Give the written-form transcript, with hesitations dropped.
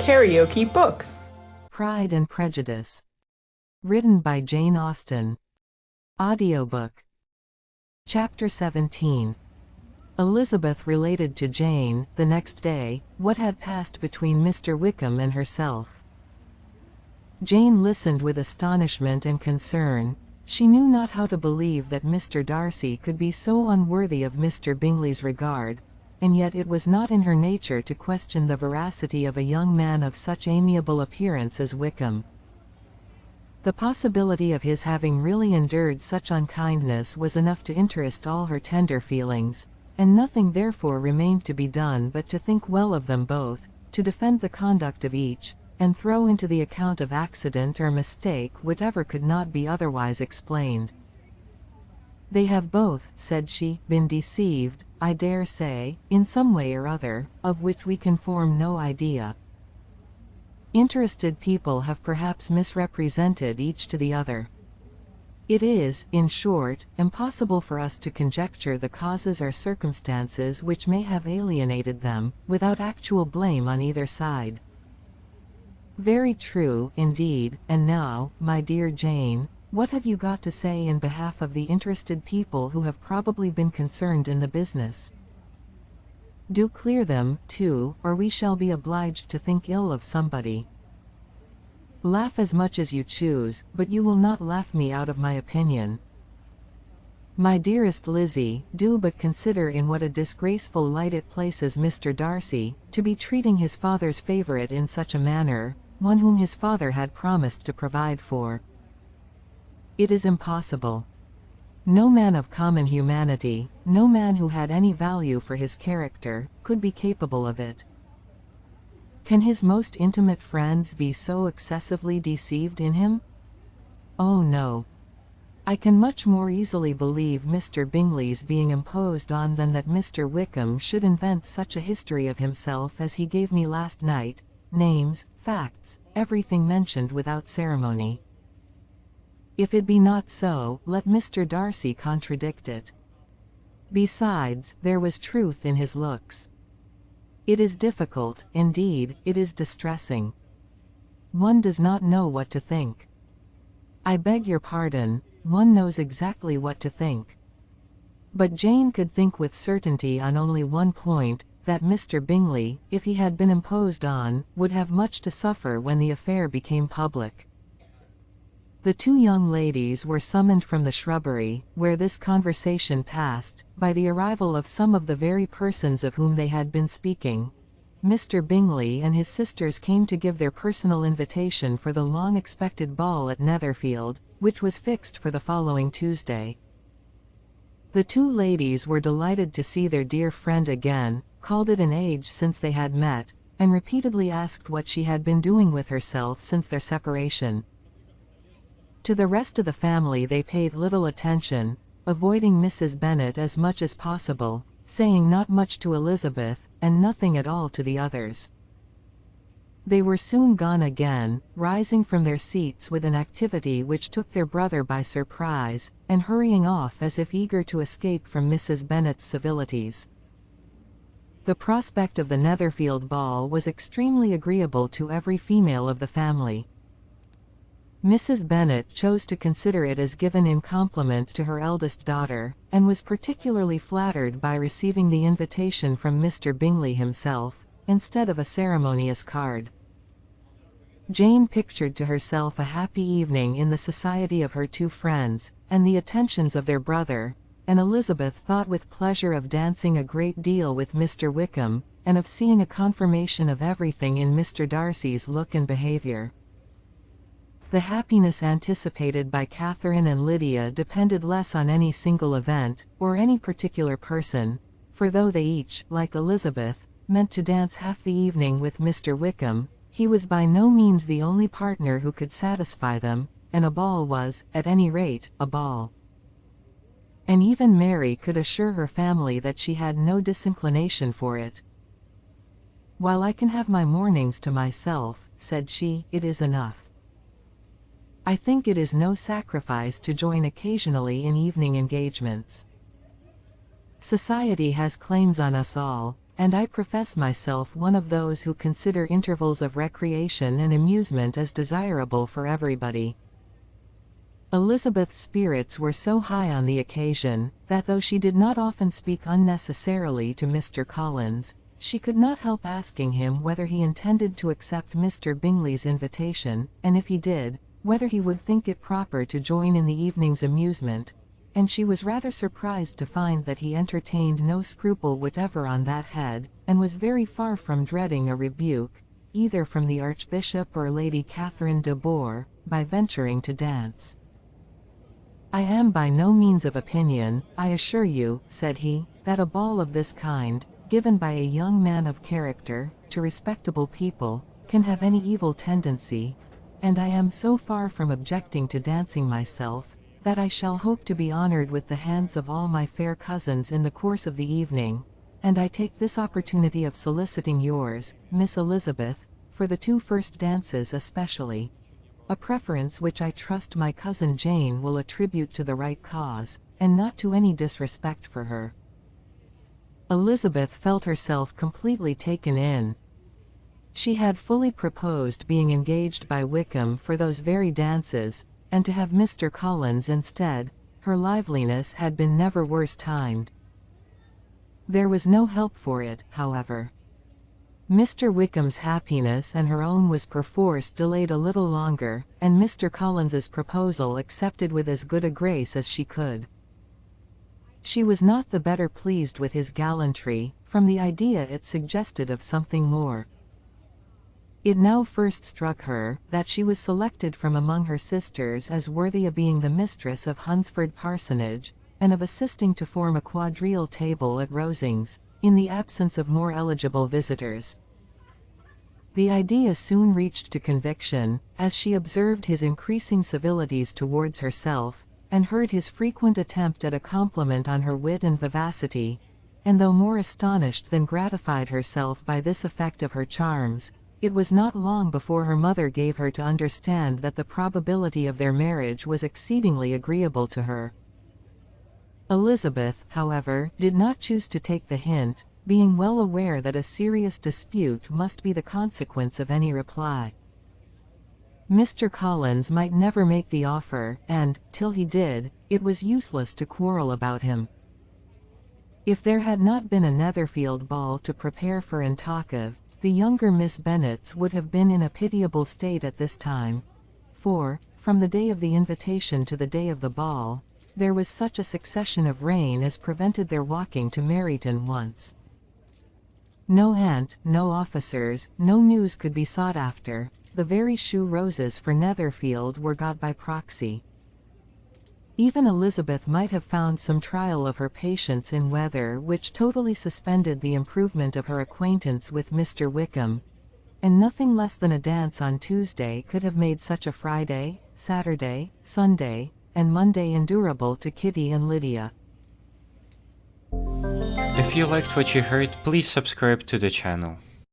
KaraokeBooks. Pride and Prejudice. Written by Jane Austen. Audiobook. Chapter 17. Elizabeth related to Jane, the next day, what had passed between Mr. Wickham and herself. Jane listened with astonishment and concern. She knew not how to believe that Mr. Darcy could be so unworthy of Mr. Bingley's regard, and yet it was not in her nature to question the veracity of a young man of such amiable appearance as Wickham. The possibility of his having really endured such unkindness was enough to interest all her tender feelings, and nothing therefore remained to be done but to think well of them both, to defend the conduct of each, and throw into the account of accident or mistake whatever could not be otherwise explained. "They have both," said she, "been deceived, I dare say, in some way or other, of which we can form no idea. Interested people have perhaps misrepresented each to the other. It is, in short, impossible for us to conjecture the causes or circumstances which may have alienated them, without actual blame on either side." "Very true, indeed. And now, my dear Jane, what have you got to say in behalf of the interested people who have probably been concerned in the business? Do clear them, too, or we shall be obliged to think ill of somebody. Laugh as much as you choose, but you will not laugh me out of my opinion. My dearest Lizzie, do but consider in what a disgraceful light it places Mr. Darcy, to be treating his father's favourite in such a manner, one whom his father had promised to provide for. It is impossible. No man of common humanity, no man who had any value for his character, could be capable of it. Can his most intimate friends be so excessively deceived in him? Oh no. I can much more easily believe Mr. Bingley's being imposed on than that Mr. Wickham should invent such a history of himself as he gave me last night, names, facts, everything mentioned without ceremony. If it be not so, let Mr. Darcy contradict it. Besides, there was truth in his looks. It is difficult, indeed, it is distressing. One does not know what to think. I beg your pardon, one knows exactly what to think. But Jane could think with certainty on only one point, that Mr. Bingley, if he had been imposed on, would have much to suffer when the affair became public. The two young ladies were summoned from the shrubbery, where this conversation passed, by the arrival of some of the very persons of whom they had been speaking. Mr. Bingley and his sisters came to give their personal invitation for the long-expected ball at Netherfield, which was fixed for the following Tuesday. The two ladies were delighted to see their dear friend again, called it an age since they had met, and repeatedly asked what she had been doing with herself since their separation. To the rest of the family they paid little attention, avoiding Mrs. Bennet as much as possible, saying not much to Elizabeth, and nothing at all to the others. They were soon gone again, rising from their seats with an activity which took their brother by surprise, and hurrying off as if eager to escape from Mrs. Bennet's civilities. The prospect of the Netherfield ball was extremely agreeable to every female of the family. Mrs. Bennet chose to consider it as given in compliment to her eldest daughter, and was particularly flattered by receiving the invitation from Mr. Bingley himself, instead of a ceremonious card. Jane pictured to herself a happy evening in the society of her two friends, and the attentions of their brother, and Elizabeth thought with pleasure of dancing a great deal with Mr. Wickham, and of seeing a confirmation of everything in Mr. Darcy's look and behaviour. The happiness anticipated by Catherine and Lydia depended less on any single event, or any particular person, for though they each, like Elizabeth, meant to dance half the evening with Mr. Wickham, he was by no means the only partner who could satisfy them, and a ball was, at any rate, a ball. And even Mary could assure her family that she had no disinclination for it. "While I can have my mornings to myself," said she, "it is enough. I think it is no sacrifice to join occasionally in evening engagements. Society has claims on us all, and I profess myself one of those who consider intervals of recreation and amusement as desirable for everybody." Elizabeth's spirits were so high on the occasion, that though she did not often speak unnecessarily to Mr. Collins, she could not help asking him whether he intended to accept Mr. Bingley's invitation, and if he did, whether he would think it proper to join in the evening's amusement, and she was rather surprised to find that he entertained no scruple whatever on that head, and was very far from dreading a rebuke, either from the Archbishop or Lady Catherine de Bourgh, by venturing to dance. "I am by no means of opinion, I assure you," said he, "that a ball of this kind, given by a young man of character, to respectable people, can have any evil tendency, and I am so far from objecting to dancing myself, that I shall hope to be honored with the hands of all my fair cousins in the course of the evening, and I take this opportunity of soliciting yours, Miss Elizabeth, for the 2 first dances especially, a preference which I trust my cousin Jane will attribute to the right cause, and not to any disrespect for her." Elizabeth felt herself completely taken in. She had fully proposed being engaged by Wickham for those very dances, and to have Mr. Collins instead. Her liveliness had been never worse timed. There was no help for it, however. Mr. Wickham's happiness and her own was perforce delayed a little longer, and Mr. Collins's proposal accepted with as good a grace as she could. She was not the better pleased with his gallantry, from the idea it suggested of something more. It now first struck her, that she was selected from among her sisters as worthy of being the mistress of Hunsford Parsonage, and of assisting to form a quadrille table at Rosings, in the absence of more eligible visitors. The idea soon reached to conviction, as she observed his increasing civilities towards herself, and heard his frequent attempt at a compliment on her wit and vivacity, and though more astonished than gratified herself by this effect of her charms, it was not long before her mother gave her to understand that the probability of their marriage was exceedingly agreeable to her. Elizabeth, however, did not choose to take the hint, being well aware that a serious dispute must be the consequence of any reply. Mr. Collins might never make the offer, and, till he did, it was useless to quarrel about him. If there had not been a Netherfield ball to prepare for and talk of, the younger Miss Bennets would have been in a pitiable state at this time, for, from the day of the invitation to the day of the ball, there was such a succession of rain as prevented their walking to Meryton once. No aunt, no officers, no news could be sought after. The very shoe roses for Netherfield were got by proxy. Even Elizabeth might have found some trial of her patience in weather which totally suspended the improvement of her acquaintance with Mr. Wickham, and nothing less than a dance on Tuesday could have made such a Friday, Saturday, Sunday, and Monday endurable to Kitty and Lydia. If you liked what you heard, please subscribe to the channel.